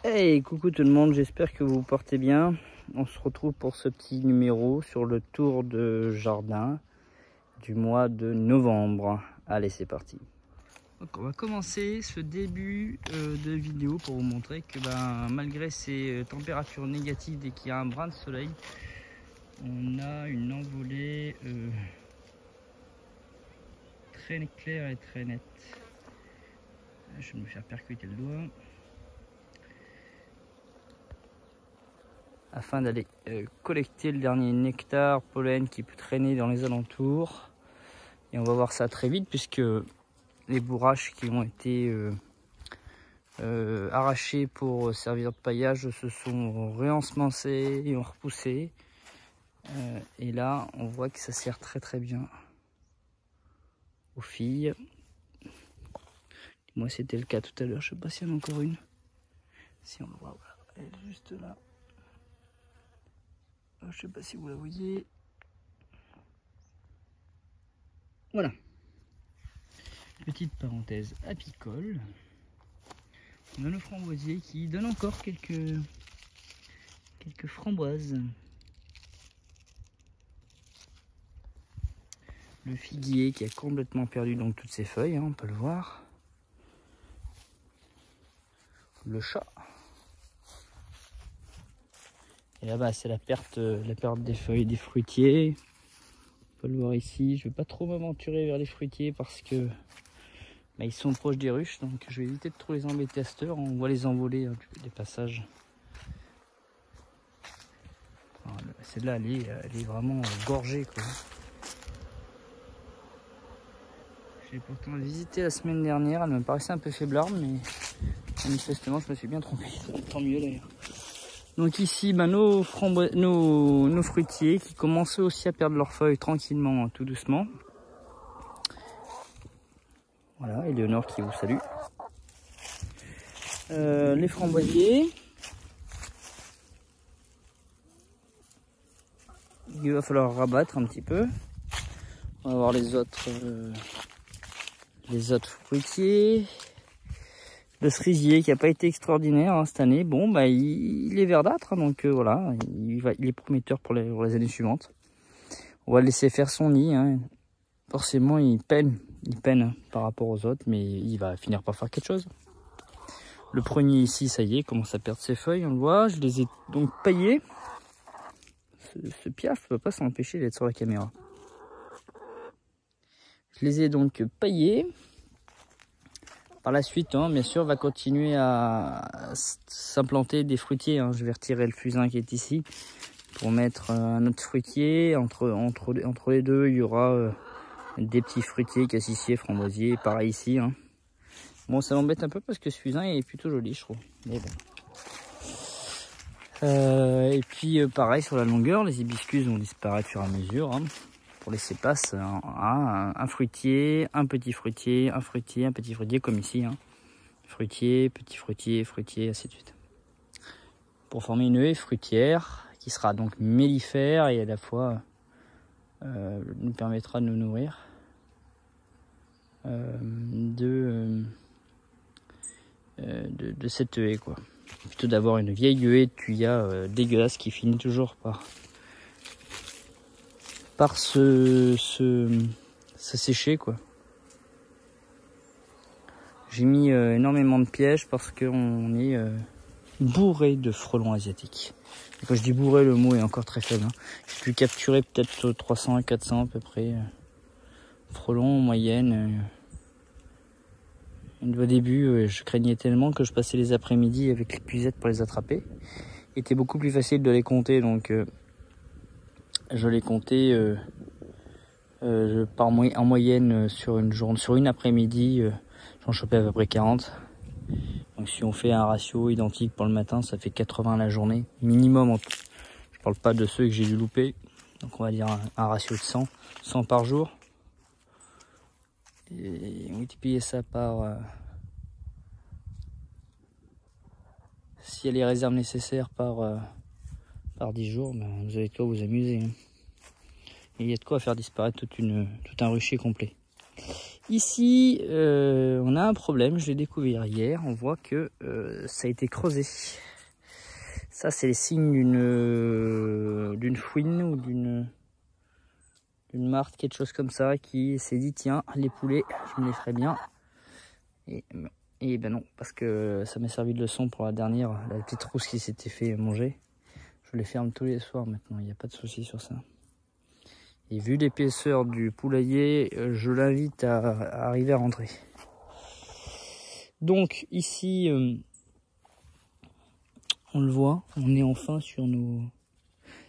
Hey, coucou tout le monde, j'espère que vous vous portez bien. On se retrouve pour ce petit numéro sur le tour de jardin du mois de novembre. Allez, c'est parti. Donc on va commencer ce début de vidéo pour vous montrer que malgré ces températures négatives dès qu'il y a un brin de soleil, on a une envolée très claire et très nette. Je vais me faire percuter le doigt. Afin d'aller collecter le dernier nectar, pollen qui peut traîner dans les alentours. Et on va voir ça très vite puisque les bourraches qui ont été arrachées pour servir de paillage se sont réensemencées et ont repoussé. Et là, on voit que ça sert très bien aux filles. Moi, c'était le cas tout à l'heure. Je sais pas s'il y en a encore une. Si on le voit, voilà. Elle est juste là. Je sais pas si vous la voyez. Voilà. Petite parenthèse apicole. On a le framboisier qui donne encore quelques framboises. Le figuier qui a complètement perdu donc toutes ses feuilles, hein, on peut le voir. Le chat. Et là-bas, c'est la perte des feuilles des fruitiers. On peut le voir ici. Je ne vais pas trop m'aventurer vers les fruitiers parce que ils sont proches des ruches. Donc je vais éviter de trop les embêter à cette heure. On voit les envoler des passages. Celle-là, elle est vraiment gorgée, quoi. J'ai pourtant visité la semaine dernière. Elle me paraissait un peu faiblarde, mais manifestement, je me suis bien trompé. Tant mieux d'ailleurs. Donc ici, nos fruitiers qui commencent aussi à perdre leurs feuilles tranquillement, tout doucement. Voilà, Éléonore qui vous salue. Les framboisiers. Il va falloir rabattre un petit peu. On va voir les autres fruitiers. Le cerisier qui n'a pas été extraordinaire hein, cette année. Bon, il est verdâtre, hein, donc voilà, il est prometteur pour les années suivantes. On va le laisser faire son nid. Hein. Forcément, il peine hein, par rapport aux autres, mais il va finir par faire quelque chose. Le prunier ici, ça y est, commence à perdre ses feuilles, on le voit. Je les ai donc paillés. Ce piaf ne peut pas s'empêcher d'être sur la caméra. Je les ai donc paillés. Par la suite, hein, bien sûr, va continuer à s'implanter des fruitiers. Hein. Je vais retirer le fusain qui est ici pour mettre un autre fruitier. Entre les deux, il y aura des petits fruitiers, cassissiers, framboisiers. Pareil ici. Hein. Bon, ça m'embête un peu parce que ce fusain est plutôt joli, je trouve. Mais bon. Et puis, pareil sur la longueur, les hibiscus vont disparaître au fur et à mesure. Hein. Pour laisser place à un fruitier, un petit fruitier, un fruitier, un petit fruitier, comme ici. Hein. Fruitier, petit fruitier, fruitier, ainsi de suite. Pour former une haie fruitière qui sera donc mellifère et à la fois nous permettra de nous nourrir de cette haie, quoi. Plutôt d'avoir une vieille haie de thuya dégueulasse qui finit toujours par se sécher, quoi. J'ai mis énormément de pièges parce qu'on est bourré de frelons asiatiques. Et quand je dis bourré, le mot est encore très faible. Hein. J'ai pu capturer peut-être 300 à 400 à peu près frelons en moyenne. Au début, je craignais tellement que je passais les après-midi avec les puisettes pour les attraper. Il était beaucoup plus facile de les compter, donc je les comptais en moyenne sur une journée, sur une après-midi, j'en chopais à peu près 40. Donc si on fait un ratio identique pour le matin, ça fait 80 la journée, minimum. Je parle pas de ceux que j'ai dû louper. Donc on va dire un ratio de 100 par jour. Et multiplier ça par... s'il y a les réserves nécessaires par 10 jours, vous avez de quoi vous amuser. Hein. Et il y a de quoi faire disparaître tout un rucher complet. Ici, on a un problème, je l'ai découvert hier. On voit que ça a été creusé. Ça, c'est les signes d'une fouine ou d'une martre, quelque chose comme ça, qui s'est dit tiens, les poulets, je me les ferai bien. Et ben non, parce que ça m'a servi de leçon pour la dernière, la petite rousse qui s'était fait manger. Je les ferme tous les soirs maintenant, il n'y a pas de souci sur ça. Et vu l'épaisseur du poulailler, je l'invite à arriver à rentrer. Donc ici, on le voit, on est enfin sur nos...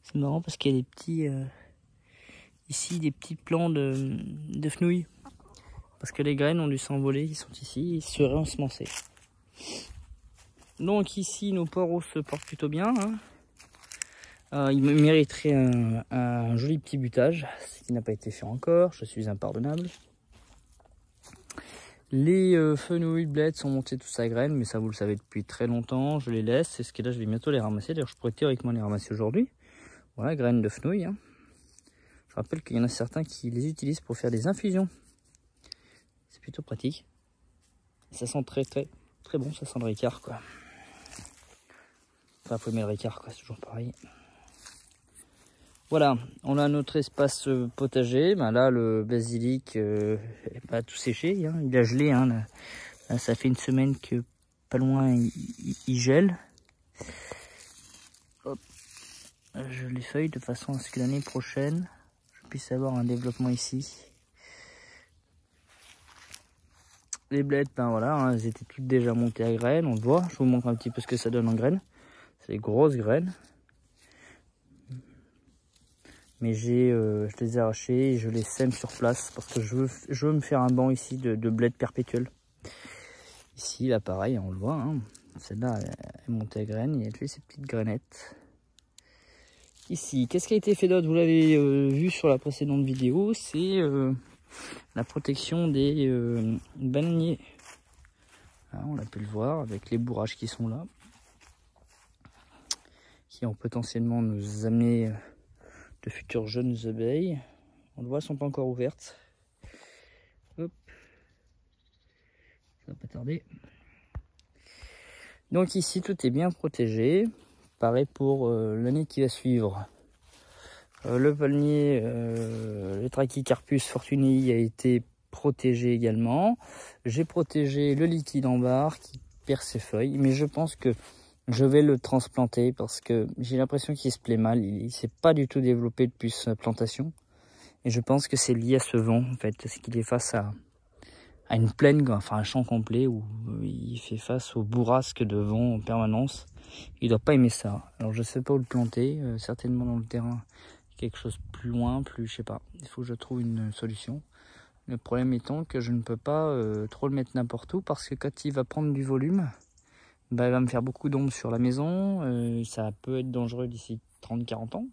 C'est marrant parce qu'il y a des petits... ici, des petits plants de fenouil. Parce que les graines ont dû s'envoler, ils sont ici, ils seraient ensemencés. Donc ici, nos poireaux se portent plutôt bien. Hein. Ils mériteraient un joli petit butage, ce qui n'a pas été fait encore, je suis impardonnable. Les fenouils blettes sont montés tous à graines, mais ça vous le savez depuis très longtemps, je les laisse. C'est ce que là, je vais bientôt les ramasser, d'ailleurs je pourrais théoriquement les ramasser aujourd'hui. Voilà, graines de fenouil. Hein. Je rappelle qu'il y en a certains qui les utilisent pour faire des infusions. C'est plutôt pratique. Ça sent très bon, ça sent le ricard quoi. Enfin, faut aimer le ricard quoi, c'est toujours pareil. Voilà, on a notre espace potager. Ben là, le basilic n'est pas tout séché, hein. Il a gelé. Hein. Là, ça fait une semaine que pas loin il gèle. Hop. Je les feuille de façon à ce que l'année prochaine, je puisse avoir un développement ici. Les blettes, ben voilà, hein, elles étaient toutes déjà montées à graines, on le voit. Je vous montre un petit peu ce que ça donne en graines. C'est des grosses graines. Mais je les ai arrachées et je les sème sur place parce que je veux me faire un banc ici de bled perpétuel. Ici, là, pareil, on le voit. Hein, celle-là, elle est montée à graines et elle fait ses petites grainettes. Ici, qu'est-ce qui a été fait d'autre? Vous l'avez vu sur la précédente vidéo, c'est la protection des bananiers. Là, on l'a pu le voir avec les bourrages qui sont là, qui ont potentiellement nous amener de futures jeunes abeilles. On le voit, elles sont pas encore ouvertes. Hop, ça va pas tarder. Donc ici, tout est bien protégé. Pareil pour l'année qui va suivre. Le palmier, le Trachycarpus fortunei a été protégé également. J'ai protégé le liquide en barre qui perd ses feuilles, mais je pense que je vais le transplanter parce que j'ai l'impression qu'il se plaît mal. Il ne s'est pas du tout développé depuis sa plantation. Et je pense que c'est lié à ce vent, en fait, parce qu'il est face à une plaine, enfin un champ complet où il fait face aux bourrasques de vent en permanence. Il doit pas aimer ça. Alors je sais pas où le planter, certainement dans le terrain, quelque chose plus loin, plus je sais pas. Il faut que je trouve une solution. Le problème étant que je ne peux pas trop le mettre n'importe où parce que quand il va prendre du volume, bah, il va me faire beaucoup d'ombre sur la maison. Ça peut être dangereux d'ici 30-40 ans.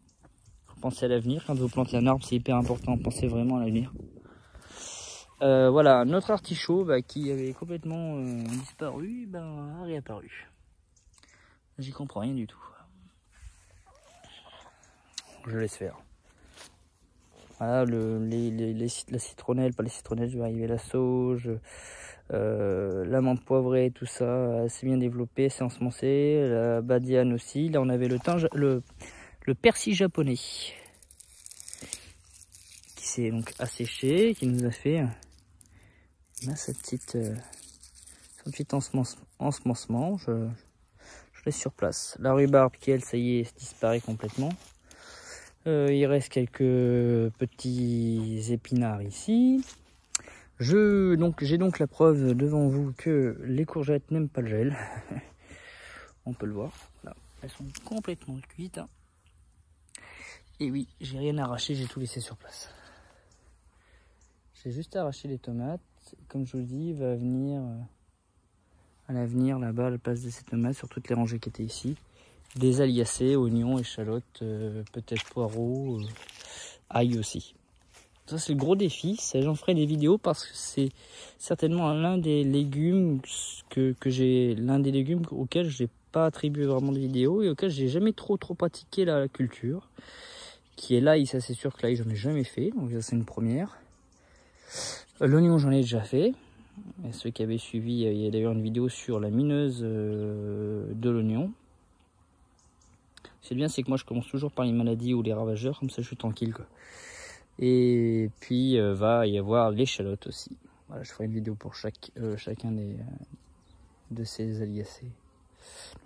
Faut penser à l'avenir. Quand vous plantez un arbre, c'est hyper important. Pensez vraiment à l'avenir. Voilà, notre artichaut qui avait complètement disparu, a réapparu. J'y comprends rien du tout. Je laisse faire. Voilà, la citronnelle, pas les citronnelles, je vais arriver, la sauge, la menthe poivrée, tout ça, c'est bien développé, c'est ensemencé. La badiane aussi. Là, on avait le persil japonais qui s'est donc asséché, qui nous a fait ce petit ensemencement. Je laisse sur place. La rhubarbe qui, elle, ça y est, disparaît complètement. Il reste quelques petits épinards ici. J'ai donc la preuve devant vous que les courgettes n'aiment pas le gel. On peut le voir. Là, elles sont complètement cuites. Hein. Et oui, j'ai rien arraché, j'ai tout laissé sur place. J'ai juste arraché les tomates. Comme je vous le dis, il va venir à l'avenir là-bas à la place de ces tomates sur toutes les rangées qui étaient ici. Des aliacées, oignons, échalotes, peut-être poireaux, ail aussi. Ça c'est le gros défi, j'en ferai des vidéos parce que c'est certainement l'un des légumes auxquels je n'ai pas attribué vraiment de vidéos et auxquels j'ai jamais trop pratiqué la culture. Qui est l'ail, ça c'est sûr que l'ail j'en ai jamais fait, donc ça c'est une première. L'oignon, j'en ai déjà fait. Et ceux qui avaient suivi, il y a d'ailleurs une vidéo sur la mineuse de l'oignon. C'est bien, c'est que moi je commence toujours par les maladies ou les ravageurs, comme ça je suis tranquille, quoi. Et puis va y avoir l'échalote aussi. Voilà, je ferai une vidéo pour chacun de ces aliacées.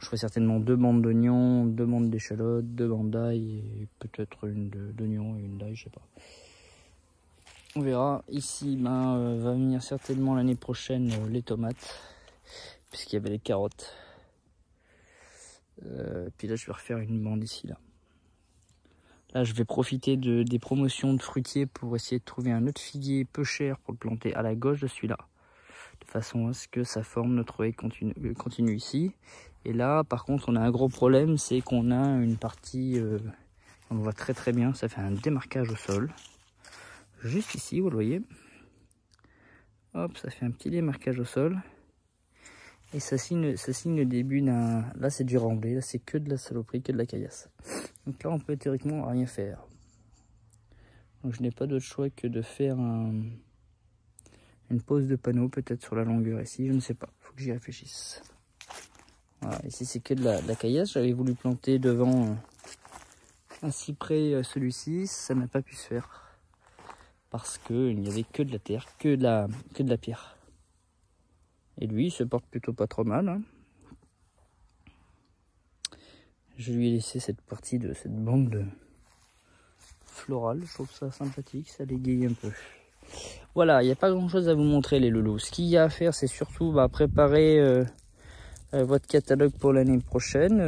Je ferai certainement 2 bandes d'oignons, 2 bandes d'échalote, 2 bandes d'ail et peut-être une d'oignon et une d'ail, je sais pas. On verra. Ici, va venir certainement l'année prochaine les tomates, puisqu'il y avait les carottes. Puis là, je vais refaire une bande ici, là. Là, je vais profiter des promotions de fruitiers pour essayer de trouver un autre figuier peu cher pour le planter à la gauche de celui-là. De façon à ce que sa forme notre haie continue ici. Et là, par contre, on a un gros problème, c'est qu'on a une partie, on le voit très très bien, ça fait un démarquage au sol. Juste ici, vous le voyez. Hop, ça fait un petit démarquage au sol. Et ça signe le début d'un... Là, c'est du remblai, là, c'est que de la saloperie, que de la caillasse. Donc là, on peut théoriquement rien faire. Donc je n'ai pas d'autre choix que de faire une pose de panneau, peut-être sur la longueur ici, je ne sais pas. Faut que j'y réfléchisse. Voilà, ici, c'est que de la caillasse. J'avais voulu planter devant un cyprès, celui-ci, ça n'a pas pu se faire. Parce qu'il n'y avait que de la terre, que de la pierre. Et lui, il se porte plutôt pas trop mal, hein. Je lui ai laissé cette partie de cette bande florale. Je trouve ça sympathique, ça l'égaye un peu. Voilà, il n'y a pas grand chose à vous montrer les loulous. Ce qu'il y a à faire, c'est surtout préparer votre catalogue pour l'année prochaine,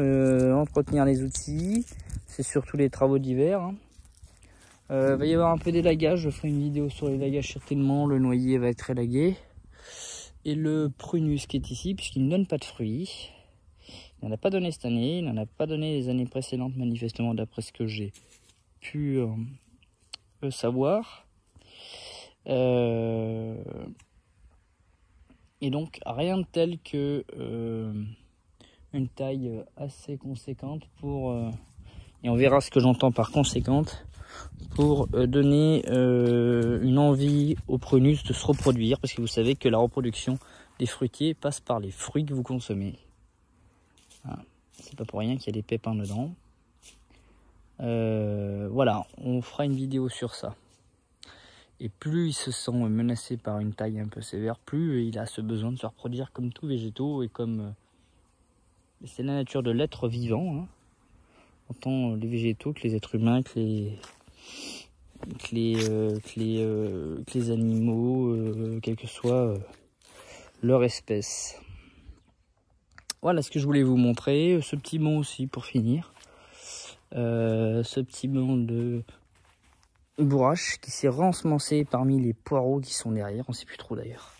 entretenir les outils. C'est surtout les travaux d'hiver, hein. Va y avoir un peu d'élagage, je ferai une vidéo sur l'élagage certainement. Le noyer va être élagué. Et le prunus qui est ici, puisqu'il ne donne pas de fruits. Il n'en a pas donné cette année, il n'en a pas donné les années précédentes, manifestement, d'après ce que j'ai pu savoir. Et donc, rien de tel que une taille assez conséquente pour... et on verra ce que j'entends par conséquente, pour donner une envie au prunus de se reproduire, parce que vous savez que la reproduction des fruitiers passe par les fruits que vous consommez. Voilà. C'est pas pour rien qu'il y a des pépins dedans. Voilà, on fera une vidéo sur ça. Et plus il se sent menacé par une taille un peu sévère, plus il a ce besoin de se reproduire comme tous végétaux et comme... c'est la nature de l'être vivant, hein. Autant les végétaux que les êtres humains, que les animaux, quelle que soit leur espèce. Voilà ce que je voulais vous montrer. Ce petit banc aussi pour finir. Ce petit banc de bourrache qui s'est rensemencé parmi les poireaux qui sont derrière. On ne sait plus trop d'ailleurs.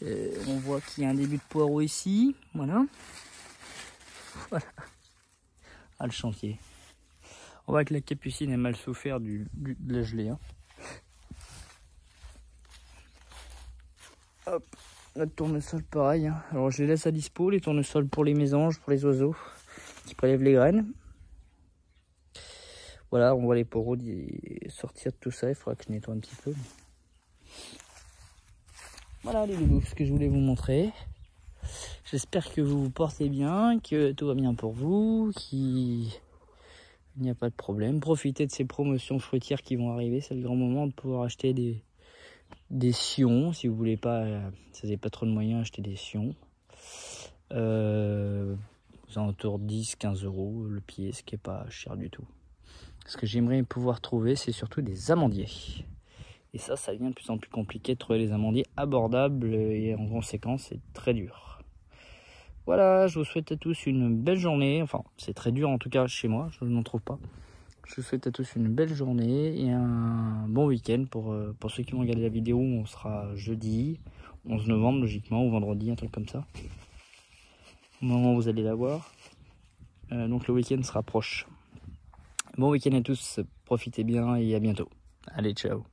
On voit qu'il y a un début de poireaux ici. Voilà. Voilà. Ah, le chantier. On voit que la capucine a mal souffert de la gelée, hein. Hop, notre tournesol pareil, hein. Alors je les laisse à dispo, les tournesols pour les mésanges, pour les oiseaux qui prélèvent les graines. Voilà, on voit les poireaux sortir de tout ça, il faudra que je nettoie un petit peu. Voilà les loulous, ce que je voulais vous montrer. J'espère que vous vous portez bien, que tout va bien pour vous, qu'il n'y a pas de problème. Profitez de ces promotions fruitières qui vont arriver, c'est le grand moment de pouvoir acheter des sions, si vous voulez pas, si vous n'avez pas trop de moyens, acheter des sions. Aux alentours de 10-15 € le pied, ce qui n'est pas cher du tout. Ce que j'aimerais pouvoir trouver, c'est surtout des amandiers. Et ça devient de plus en plus compliqué de trouver des amandiers abordables et en conséquence, c'est très dur. Voilà, je vous souhaite à tous une belle journée. Enfin, c'est très dur en tout cas chez moi, je n'en trouve pas. Je vous souhaite à tous une belle journée et un bon week-end pour ceux qui vont regarder la vidéo. On sera jeudi 11 novembre logiquement, ou vendredi, un truc comme ça. Au moment où vous allez la voir. Donc le week-end sera proche. Bon week-end à tous, profitez bien et à bientôt. Allez, ciao.